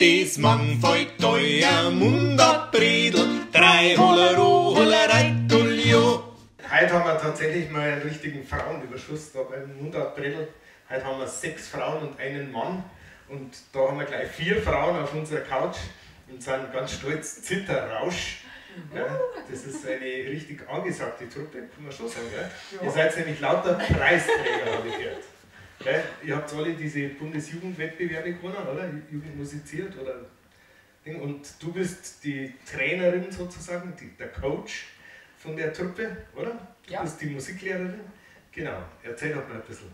Das Mann fällt euer Mund ab, Bredel, 3 Hollero, Hollerei, Tullio. Heute haben wir tatsächlich mal einen richtigen Frauenüberschuss da beim Mundartbredel. Heute haben wir 6 Frauen und einen Mann. Und da haben wir gleich 4 Frauen auf unserer Couch und sind ganz stolz. Zitterrausch. Ja, das ist eine richtig angesagte Truppe, kann man schon sagen. Gell? Ja. Ihr seid nämlich lauter Preisträger, habe ich gehört. Gell? Ihr habt alle diese Bundesjugendwettbewerbe gewonnen, oder? Jugend musiziert oder Ding. Und du bist die Trainerin sozusagen, der Coach von der Truppe, oder? Du bist die Musiklehrerin. Genau, erzähl doch mal ein bisschen.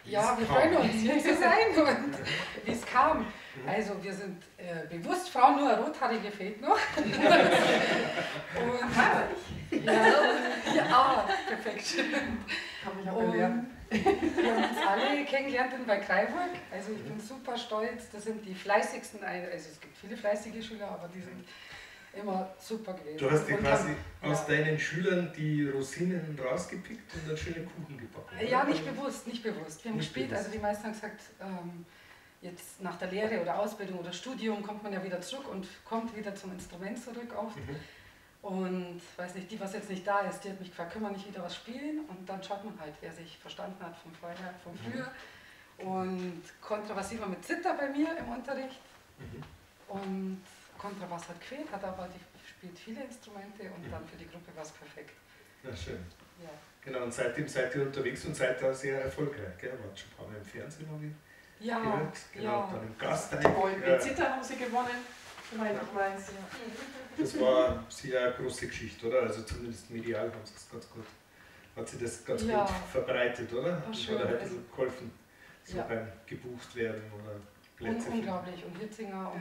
Ja, wir freuen uns, hier zu sein und wie es kam. Also wir sind bewusst Frauen, nur eine Rothaarige fehlt noch. Und, ja, perfekt. Habe ich auch gelernt. Wir haben uns alle kennengelernt bei Freiburg. Also ich bin super stolz, das sind die fleißigsten, also es gibt viele fleißige Schüler, aber die sind immer super gewesen. Du hast dir quasi aus deinen Schülern die Rosinen rausgepickt und einen schönen Kuchen gebacken. Ja, nicht bewusst, nicht bewusst. Wir haben gespielt, also die meisten haben gesagt, jetzt nach der Lehre oder Ausbildung oder Studium kommt man ja wieder zurück und kommt wieder zum Instrument zurück oft. Und weiß nicht, die, was jetzt nicht da ist, die hat mich gefragt, können wir nicht wieder was spielen? Und dann schaut man halt, wer sich verstanden hat von vorher, von früher. Und Kontrabass war mit Zither bei mir im Unterricht. Und Kontrabass hat gefehlt, hat aber die spielt viele Instrumente und dann für die Gruppe war es perfekt. Na schön. Ja. Genau, und seitdem seid ihr unterwegs und seid da sehr erfolgreich, gell? Wart schon ein paar Mal im Fernsehen, habe ich gehört. Genau, dann im Gasteig. Mit Zither haben sie gewonnen, soweit ich weiß. Das war eine sehr große Geschichte, oder? Also zumindest medial haben sie es ganz gut, hat sich das ganz gut verbreitet, oder? Das hat halt geholfen, so beim gebucht werden oder Plätze. Unglaublich, und Hitzinger.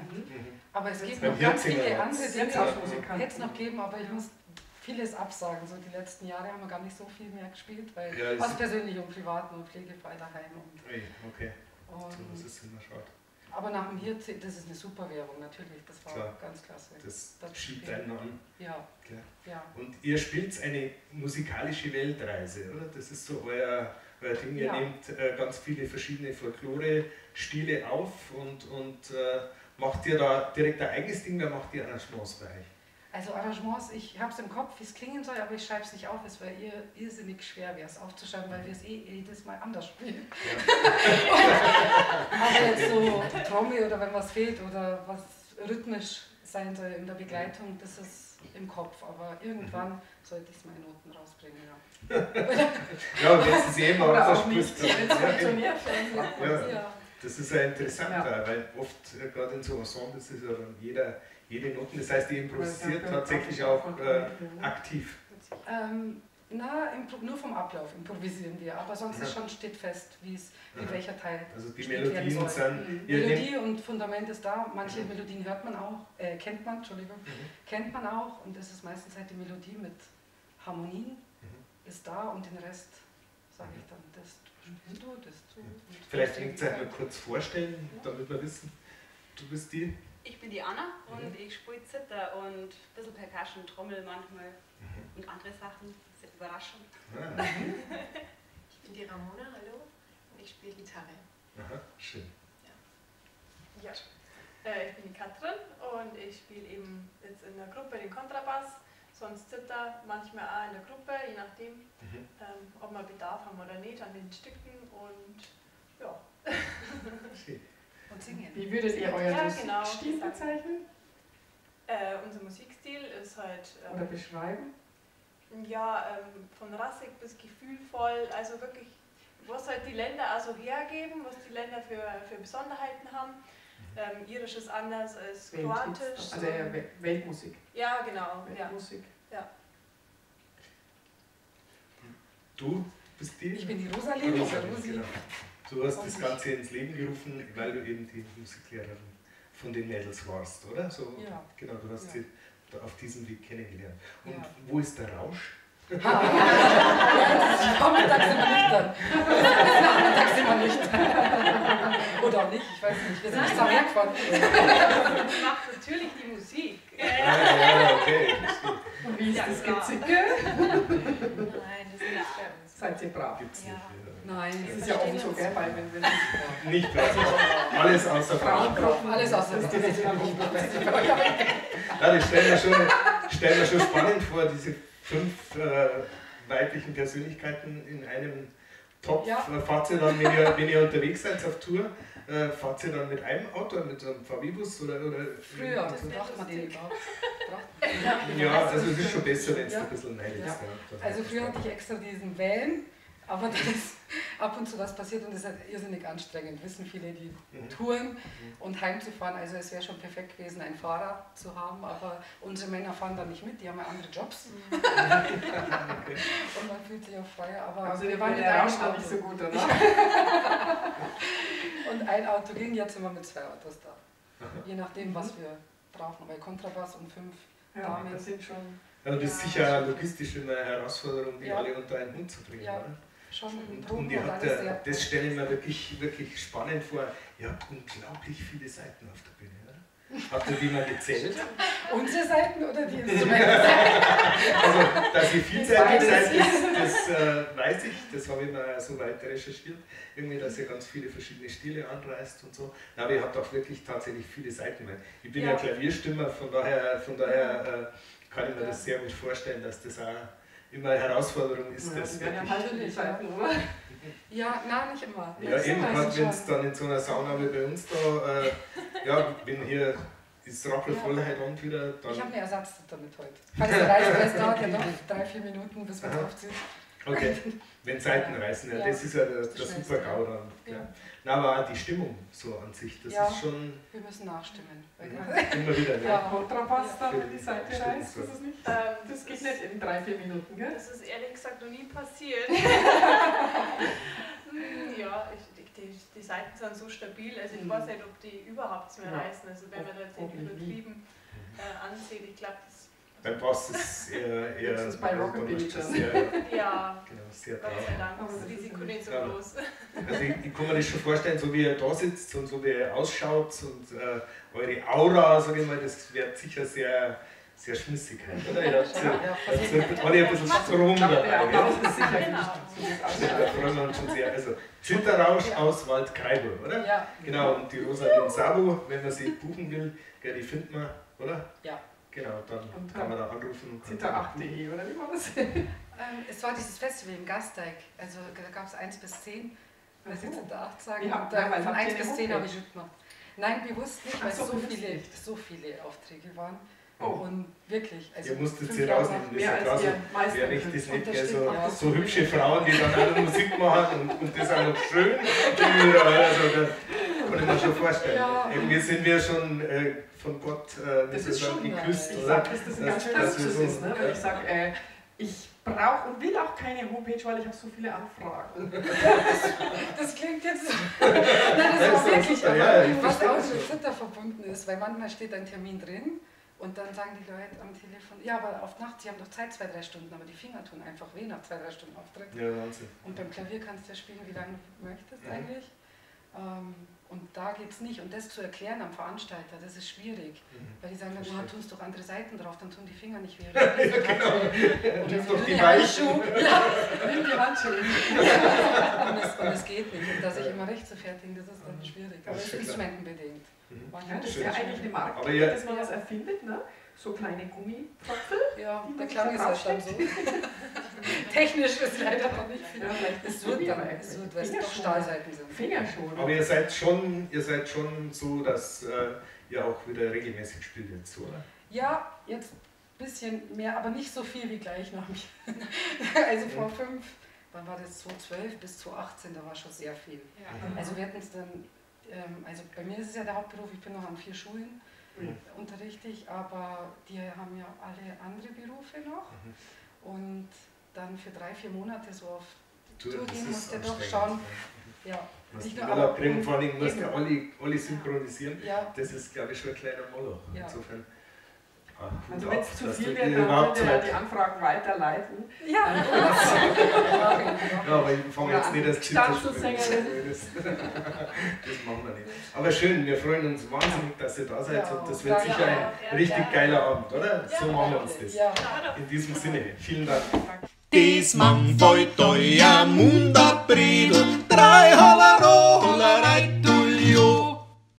Aber es gibt noch ganz viele andere Dinge, hätte es noch geben, aber ich muss vieles absagen. So die letzten Jahre haben wir gar nicht so viel mehr gespielt, weil aus persönlichem, privaten und pflegefrei daheim. Okay, so muss es immer schaut. Aber nach dem Hirzi, das ist eine super Währung, natürlich, das war ganz klasse. Das schiebt einen an. Ja. Und ihr spielt eine musikalische Weltreise, oder? Das ist so euer Ding. Ihr nehmt ganz viele verschiedene Folklore-Stile auf und macht ihr da direkt ein eigenes Ding, oder macht ihr Arrangements bei euch? Also Arrangements, ich habe es im Kopf, wie es klingen soll, aber ich schreibe es nicht auf. Es wäre irrsinnig schwer, wäre es aufzuschreiben, weil wir es jedes Mal anders spielen. Aber jetzt so Trommel oder wenn was fehlt oder was rhythmisch sein soll in der Begleitung, das ist im Kopf. Aber irgendwann sollte ich es mal in Noten rausbringen, Ja, und jetzt ist eben auch nicht. Das ist ja interessant, weil oft, gerade in so Ensembles, ist ja dann jede Noten, das heißt, die improvisiert tatsächlich auch aktiv. Nur vom Ablauf improvisieren wir, aber sonst steht fest, wie welcher Teil. Also die Melodien sind. Melodie und Fundament ist da, manche Melodien hört man auch, kennt man auch, und das ist meistens halt die Melodie mit Harmonien, ist da und den Rest sage ich dann, das spielst du, das du. Vielleicht kannst du dich mal kurz vorstellen, damit wir wissen, du bist die. Ich bin die Anna und ich spiele Zither und ein bisschen Percussion, Trommel manchmal und andere Sachen. Das ist eine Überraschung. Ich bin die Ramona, hallo, und ich spiele Gitarre. Aha, schön. Ja. Ich bin die Katrin und ich spiele eben jetzt in der Gruppe den Kontrabass, sonst Zither, manchmal auch in der Gruppe, je nachdem, ob wir Bedarf haben oder nicht an den Stücken und ja. Schön. Und singen. Wie würdet ihr euren Musikstil bezeichnen? Unser Musikstil ist halt... oder beschreiben? Ja, von rassig bis gefühlvoll, also wirklich, was halt die Länder also hergeben, was die Länder für Besonderheiten haben. Irisch ist anders als Kroatisch. Also Weltmusik. Ja, genau. Weltmusik. Ja. Du bist die? Ich bin die Rosalie. Genau. Du hast das Ganze ins Leben gerufen, weil du eben die Musiklehrerin von den Mädels warst, oder? So, genau, du hast sie auf diesem Weg kennengelernt. Und wo ist der Rausch? Vormittags sind wir nicht dann. Nachmittags sind wir nicht. Oder auch nicht, ich weiß nicht. Wir sind nicht so hergefahren. Ich mache natürlich die Musik. Ja, okay. Und wie ist das Gezicke? Nein, das ist nicht bei uns. Seid ihr brav? Gibt's Ja. nicht. Nein, Das ist ja oft so, gell, weil wenn wir Nicht brav. Alles außer brav. alles außer das ist jetzt dann nicht Ja, das stellen wir schon spannend vor, diese 5 weiblichen Persönlichkeiten in einem Topf. Ja. Fahrt ihr dann, wenn ihr unterwegs seid auf Tour, fahrt ihr dann mit einem Auto, mit so einem VW-Bus oder Früher, so? braucht man den überhaupt. Ja, also es ist schon besser, wenn es Ja. ein bisschen neidisch Ja. ist. Also früher hatte ich extra diesen Van, aber da ist ab und zu was passiert und das ist halt irrsinnig anstrengend, wissen viele, die touren und heimzufahren. Also es wäre schon perfekt gewesen, einen Fahrer zu haben, aber unsere Männer fahren da nicht mit, die haben ja andere Jobs und man fühlt sich auch freier. Aber Also wir wir waren waren in einem nicht Auto so gut, oder? und ein Auto ging, jetzt sind wir mit 2 Autos da. Je nachdem, was wir brauchen, weil Kontrabass und 5 Ja, Damen. das sind schon. Also das ist sicher logistisch immer eine Herausforderung, die Ja. alle unter einen Hut zu bringen. Ja. Oder? Schon mit Und Drogen ihr und habt alles ja, sehr. das stelle ich mir wirklich spannend vor, ihr habt unglaublich viele Seiten auf der Bühne. Oder? Habt ihr die mal gezählt? Unsere Seiten oder die Instrumente? Also, dass ihr vielseitig Beides. seid, das weiß ich, das habe ich mal so weit recherchiert, irgendwie, dass ihr ganz viele verschiedene Stile anreißt und so. Aber ihr habt auch wirklich tatsächlich viele Seiten. Weil ich bin ja Klavierstimmer, von daher kann ich mir das sehr gut vorstellen, dass das auch immer eine Herausforderung ist. Ja, Das die werden ja wirklich, halt die Seiten, oder? Ja, nein, nicht immer. ja, eben, Meistens wenn es schon. dann in so einer Sauna wie bei uns da, wenn hier das rappelvoll halt und wieder, dann. Ich habe eine Ersatzzither mit heute. Falls es reicht, weil es dauert ja noch 3-4 Minuten, bis man es Aha. aufzieht. Okay, wenn Seiten reißen, ja, das ist ja der Schnellste, super GAU dann. Ja. Ja. Na, aber auch die Stimmung so an sich, das Ja. ist schon Wir müssen nachstimmen. immer wieder. Ja. Ja. Kontrabass da, wenn die Seite Stimmt, reißt, so. das ist nicht. Das Das geht nicht in 3-4 Minuten, gell? Das ist ehrlich gesagt noch nie passiert. Ja, die Seiten sind so stabil, also ich weiß nicht, ob die überhaupt mehr reißen. Also wenn man da jetzt den übertrieben ansieht, ich glaube, das. Beim Bass ist eher Höchstens bei Rockabilly dann dann. sehr, Ja, genau, sehr Gott brav. sei Dank Aber ist das das ist Risiko nicht- nicht so Ja. groß. Also ich kann mir das schon vorstellen, so wie ihr da sitzt und so wie ihr ausschaut und eure Aura, sage ich mal, das wird sicher sehr, sehr schmissig halt, oder? Ihr habt alle ein bisschen Strom Der dabei. Applaus ist sicher Genau. nicht so das Da Ausschaut. freuen wir uns schon sehr. Also Zitterrausch aus Waldkraiburg, oder? Ja, Genau, und die Rosalie Sabo, wenn man sie buchen will, ja, die findet man, oder? Ja. Genau, dann Und kann man da anrufen. Und kann Zitter8.de, oder wie war das? es war dieses Festival in Gasteig. Also da gab es 1 bis 10. Weil sie Ach so. Zitter 8 sagen. Ja, und ja, weil von habt ihr 1 eine bis 10 habe ich Homepage? mitgemacht. Nein, bewusst nicht, Ach weil so, so bewusst viele, nicht. so viele Aufträge waren. Oh. Und wirklich. Also Ihr musstet 5 sie Jahre rausnehmen, nach- das ist Mehr ja als klar so. ihr meisten Wer nicht könnt. das nicht, das gell, stimmt, so, ja. so hübsche Frauen, die dann auch noch Musik machen und das auch noch schön. Also, da kann ich mir schon vorstellen. Ja. Irgendwie sind wir schon von Gott Das ist schon geküsst, Ich oder? sage, dass das ein ganz dass wir Luxus so- ist, ne? Weil ich sage, ich brauche und will auch keine Homepage, weil ich habe so viele Anfragen. Das klingt jetzt. Nein, das Ja, war ist wirklich, super, ja, ich was verstehe auch das mit schon. Zitter verbunden ist, weil manchmal steht ein Termin drin und dann sagen die Leute am Telefon, ja, aber auf Nacht, sie haben doch Zeit 2-3 Stunden, aber die Finger tun einfach weh nach 2-3 Stunden Auftritt. Ja, Wahnsinn. Und beim Klavier kannst du ja spielen, wie lange du möchtest eigentlich. Und da geht es nicht. Und das zu erklären am Veranstalter, das ist schwierig. Weil die sagen dann, Verstehe. du tust doch andere Seiten drauf, dann tun die Finger nicht weh. Ja, genau. Oder Nimm so doch die dünne Weichen. Handschuhe. Ja, nimm die Handschuhe. und es geht nicht. Und dass ich immer recht zu fertigen, das ist dann schwierig. Aber Das es ist ist ja klar. instrumentenbedingt. Mhm. Manchmal Ja, das ist wäre es eigentlich eine schwierig. Marke, Aber ja- dass man was erfindet, ne? So kleine Gummitröpfel. Ja, die der man Klang ist da halt dann so. Technisch ist leider noch nicht viel. Ja, vielleicht Es ist wird Gummi, dann, aber es wird, weil es doch Fingerschoner. Stahlseiten sind. Fingerschoner. Aber ihr seid schon so, dass ihr auch wieder regelmäßig spielt jetzt, so, oder? Ja, jetzt ein bisschen mehr, aber nicht so viel wie gleich nach mir. Also vor 5, wann war das, 2012 bis 2018, da war schon sehr viel. Ja. Also wir hatten es dann, also bei mir ist es ja der Hauptberuf, ich bin noch an 4 Schulen, unterrichte ich, aber die haben ja alle andere Berufe noch. Und dann für 3-4 Monate so auf Tour Das gehen ist musst du doch anstrengend, schauen, ja. ja, Was nicht die nur, Urlaub aber kriegen, vor allem musst du eben. alle synchronisieren. Ja, Das ist, glaube ich, schon ein kleiner Moloch. Ja. Insofern. Also Hut wenn ab, es zu dass viel du wird, dir dann überhaupt könnt ihr ja Zeit- die Anfragen weiterleiten. ja. Ja, aber ich fange jetzt nicht das Stanzelsängerin. Das machen wir nicht. Aber schön, wir freuen uns wahnsinnig, dass ihr da seid Ja, und das wird danke sicher ein auch. Ja, richtig gerne. geiler Abend, oder? So machen wir uns das. Ja. In diesem Sinne, vielen Dank. Danke. Dies Mann feut euer Mund abredel, drei Holler, Holler,